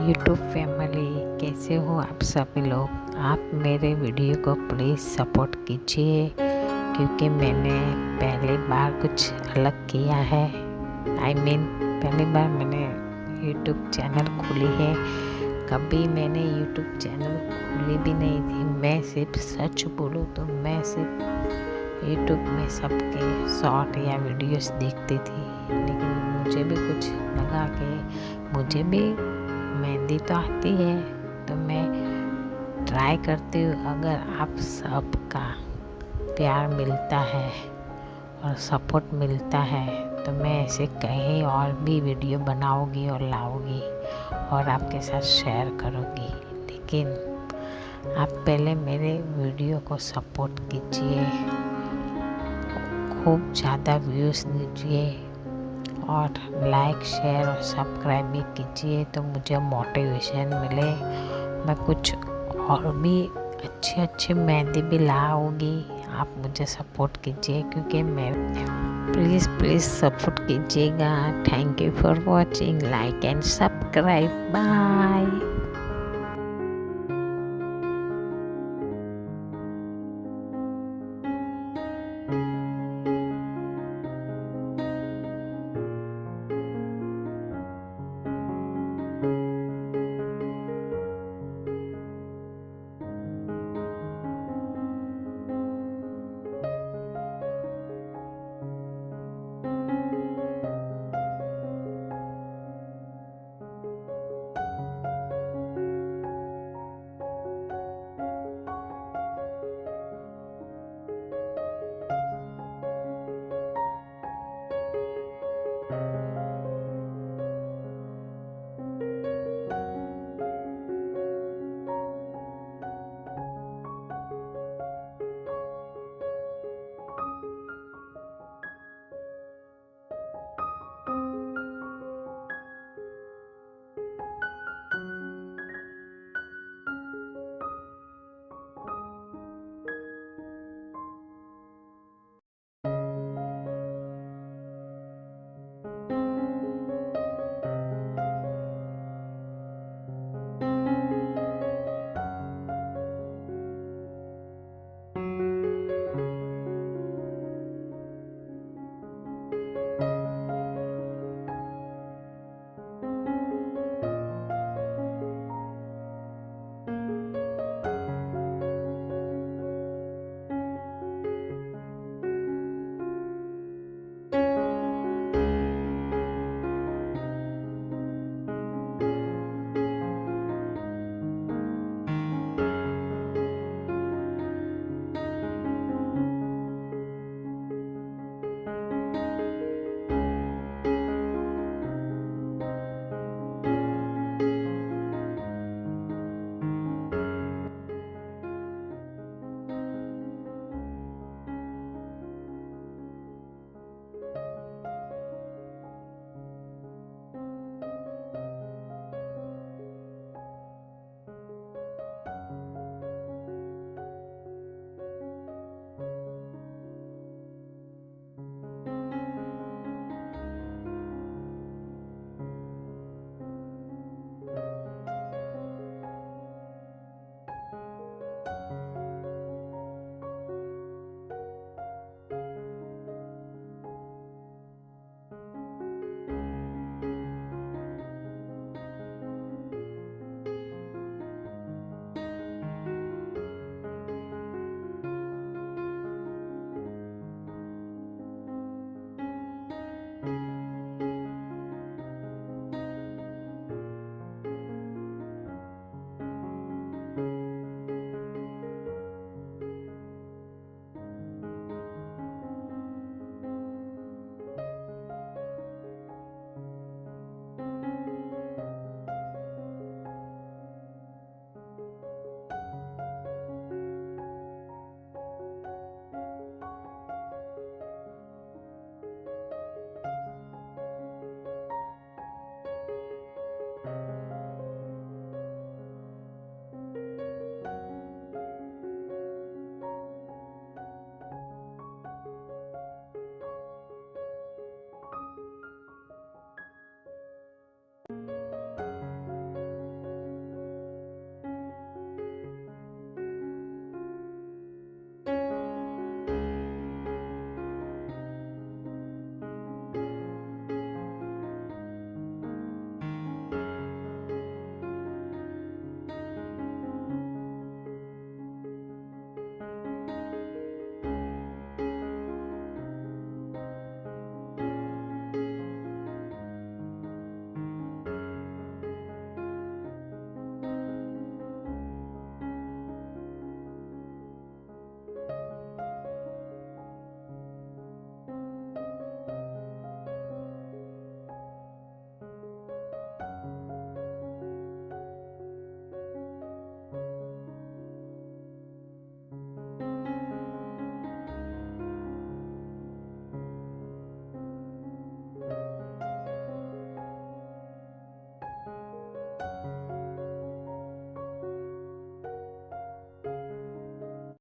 YouTube family, कैसे हो आप सभी लोग। आप मेरे वीडियो को प्लीज़ सपोर्ट कीजिए, क्योंकि मैंने पहली बार कुछ अलग किया है। पहली बार मैंने यूट्यूब चैनल खोली है। कभी मैंने यूट्यूब चैनल खोली भी नहीं थी। मैं सिर्फ सच बोलूँ तो मैं सिर्फ यूट्यूब में सबके शॉर्ट या वीडियोस देखती थी, लेकिन मुझे भी कुछ लगा कि मुझे भी मेहंदी तो आती है, तो मैं ट्राई करती हूँ। अगर आप सबका प्यार मिलता है और सपोर्ट मिलता है तो मैं ऐसे कहीं और भी वीडियो बनाऊँगी और लाऊँगी और आपके साथ शेयर करूँगी। लेकिन आप पहले मेरे वीडियो को सपोर्ट कीजिए, खूब ज़्यादा व्यूज़ दीजिए और लाइक शेयर और सब्सक्राइब भी कीजिए, तो मुझे मोटिवेशन मिले। मैं कुछ और भी अच्छे मेहंदी भी लाऊंगी। आप मुझे सपोर्ट कीजिए, क्योंकि मैं प्लीज़ सपोर्ट कीजिएगा। Thank you for watching, like and subscribe. Bye.